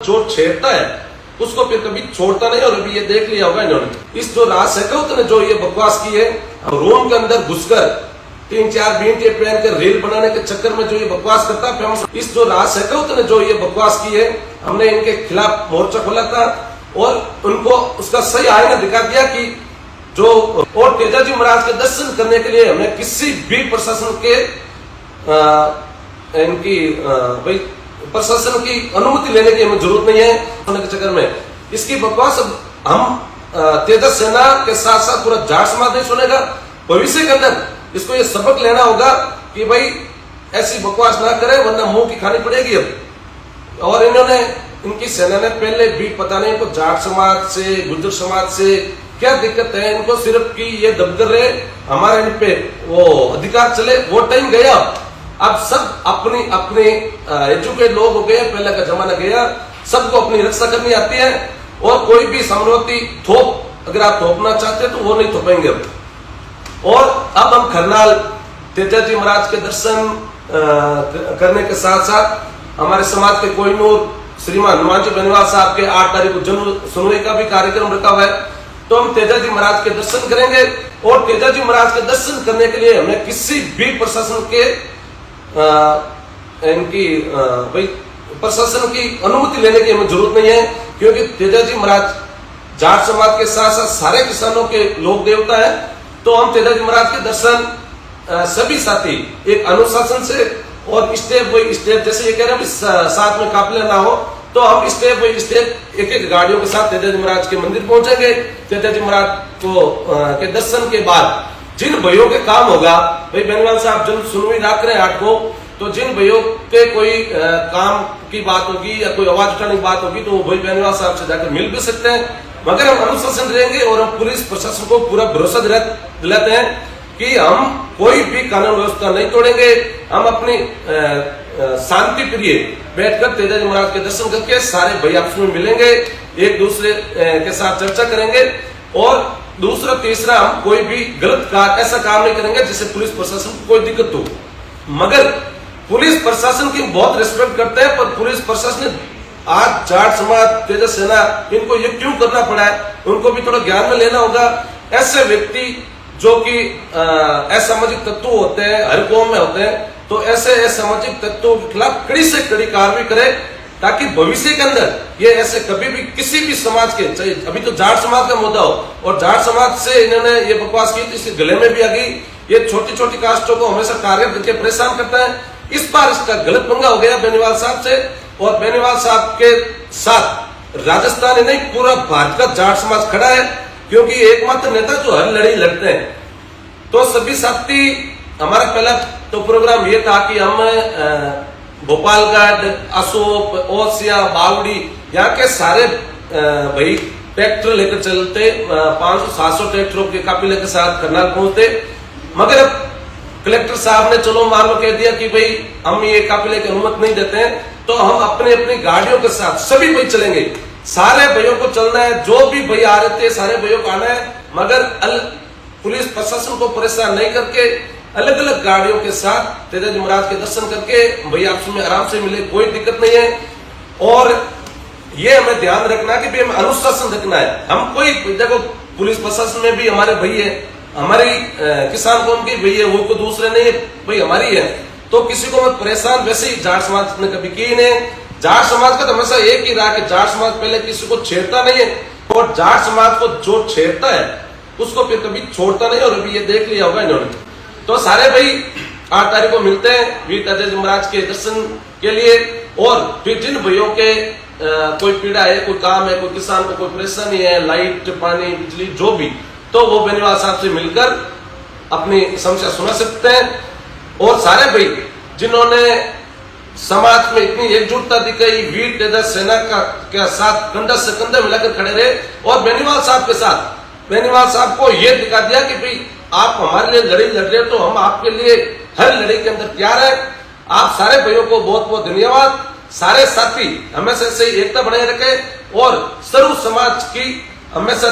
जो छेड़ता है उसको फिर कभी छोड़ता नहीं। और अभी ये देख लिया होगा इन्होंने, इस जो राज शेखावत ने जो ये बकवास की है, रोम के अंदर घुसकर 3-4 बींटे पहन कर रेल बनाने के चक्कर में जो ये बकवास करता है, इस जो राज शेखावत ने जो ये बकवास की है, हमने इनके खिलाफ मोर्चा खोला था और उनको उसका सही आईना दिखा दिया कि जो और तेजाजी महाराज के दर्शन करने के लिए हमें किसी भी प्रशासन के इनकी भाई प्रशासन की अनुमति लेने की हमें जरूरत नहीं है। के चक्कर में इसकी बकवास हम तेजस सेना के साथ साथ पूरा जाट समाज नहीं सुनेगा। भविष्य के अंदर इसको ये सबक लेना होगा कि भाई ऐसी बकवास ना करे वरना मुंह की खानी पड़ेगी अब। और इन्होंने इनकी सेना ने पहले भी पता नहीं इनको जाट समाज से गुर्जर समाज से क्या दिक्कत है, इनको सिर्फ कि ये दबकर रहे हमारे इन पे वो अधिकार चले, वो टाइम गया। अब सब अपनी अपने एजुकेटेड लोग हो गए, पहले का जमाना गया, सबको अपनी रक्षा करनी आती है और कोई भी समृद्धि थोप अगर आप थोपना चाहते हैं तो वो नहीं थोपेंगे। और अब हम खरनाल तेजाजी महाराज के दर्शन करने के साथ साथ हमारे समाज के कोहिनूर श्रीमान हनुमान जी बेनीवाल साहब के 8 तारीख को जन्म सुनवाई का भी कार्यक्रम रखा हुआ है, तो हम तेजाजी महाराज के दर्शन करेंगे। और तेजाजी महाराज के दर्शन करने के लिए हमें किसी भी प्रशासन के इनकी भाई प्रशासन की अनुमति लेने की हमें जरूरत नहीं है, क्योंकि तेजाजी महाराज जाट समाज के साथ साथ सारे किसानों के लोक देवता है। तो हम तेजाजी महाराज के दर्शन सभी साथी एक अनुशासन से और स्टेप बाई स्टेप, जैसे ये कह रहे हैं साथ में काफिला ना हो, तो हम स्टेप बाई स्टेप एक एक गाड़ियों के साथ तेजाजी महाराज के मंदिर पहुंचेंगे। तेजाजी महाराज को के दर्शन के बाद जिन भाइयों के काम होगा, भाई बेनीवाल साहब जन सुनवाई रख रहे हैं 8 को, तो जिन भाइयों के कोई काम की बात होगी या कोई आवाज उठाने की बात होगी तो वो भाई बेनीवाल साहब से जाकर मिल भी सकते हैं। मगर हम अनुशासन रहेंगे और हम पुलिस प्रशासन को पूरा भरोसा दिलाते हैं कि हम कोई भी कानून व्यवस्था नहीं तोड़ेंगे। हम अपनी शांति प्रिय बैठकर तेजाजी महाराज के दर्शन करके सारे भाई आपस में मिलेंगे, एक दूसरे के साथ चर्चा करेंगे और दूसरा तीसरा हम कोई भी गलत ऐसा काम नहीं करेंगे जिससे पुलिस प्रशासन को कोई दिक्कत हो। मगर पुलिस प्रशासन की बहुत रिस्पेक्ट करते हैं, पर पुलिस प्रशासन ने आज जाट समाज तेजस सेना इनको ये क्यों करना पड़ा है, उनको भी थोड़ा ज्ञान में लेना होगा। ऐसे व्यक्ति जो कि असामाजिक तत्व होते हैं, हर कौम में होते हैं, तो ऐसे असामाजिक तत्वों के खिलाफ कड़ी से कड़ी कार्रवाई करे, ताकि भविष्य के अंदर ये ऐसे कभी भी किसी भी समाज के, चाहे अभी तो जाट समाज का मुद्दा हो और जाट समाज से इन्होंने ये बकवास की, इसके गले में भी आ गई। ये छोटी छोटी कास्टों को हमेशा टारगेट करके परेशान करता है। इस बार इसका गलत पंगा हो गया बेनीवाल साहब से, और बेनीवाल साहब के साथ राजस्थान ही नहीं पूरा भारत का जाट समाज खड़ा है, क्योंकि एकमात्र नेता जो हर लड़ाई लड़ते हैं। तो सभी साथी, हमारा पहला तो प्रोग्राम ये था कि हम भोपालगढ़, अशोक, ओसिया, बावड़ी, यहाँ के सारे भाई ट्रैक्टर लेकर चलते, 500-700 ट्रैक्टरों के काफिले के साथ करनाल पहुंचते। मगर अब कलेक्टर साहब ने चलो मान लो कह दिया कि भाई हम ये काफिले की अनुमति नहीं देते हैं, तो हम अपने अपनी गाड़ियों के साथ सभी भाई चलेंगे। सारे भाइयों को चलना है, जो भी भाई आ रहे थे सारे भाइयों को आना है, मगर पुलिस प्रशासन को परेशान नहीं करके अलग अलग गाड़ियों के साथ तेजाजी महाराज के दर्शन करके भाई आपस में आराम से मिले, कोई दिक्कत नहीं है। और ये हमें ध्यान रखना है कि भाई हमें अनुशासन रखना है। हम कोई देखो पुलिस प्रशासन में भी हमारे भाई है, हमारी किसान कौम की भाई है, वो को दूसरे नहीं है, भाई हमारी है, तो किसी को मत परेशान। वैसे ही जाट समाज ने कभी की नहीं। जाट समाज का तो हमेशा एक ही रहा कि जाट समाज पहले किसी को छेड़ता नहीं है, और जाट समाज को जो छेड़ता है उसको फिर कभी छोड़ता नहीं। और अभी ये देख लिया होगा इन्होंने। तो सारे भाई 8 तारीख को मिलते हैं वीर तेजाजी महाराज के दर्शन के लिए। और फिर जिन भाइयों के कोई पीड़ा है, कोई काम है, कोई किसान को कोई परेशानी है, लाइट, पानी, बिजली, जो भी, तो वो बेनीवाल साहब से मिलकर अपनी समस्या सुना सकते हैं। और सारे भाई जिन्होंने समाज में इतनी एकजुटता दिखाई, वीर तेजस सेना का साथ कंधा से कंधा मिलाकर खड़े रहे, और बेनीवाल साहब के साथ बेनीवाल साहब को यह दिखा दिया कि भाई आप हमारे लिए लड़ाई लड़ रहे हो तो हम आपके लिए हर लड़ाई के अंदर तैयार है। आप सारे भाइयों को बहुत बहुत धन्यवाद। सारे साथी हमेशा से एकता बनाए रखें और सर्व समाज की हमेशा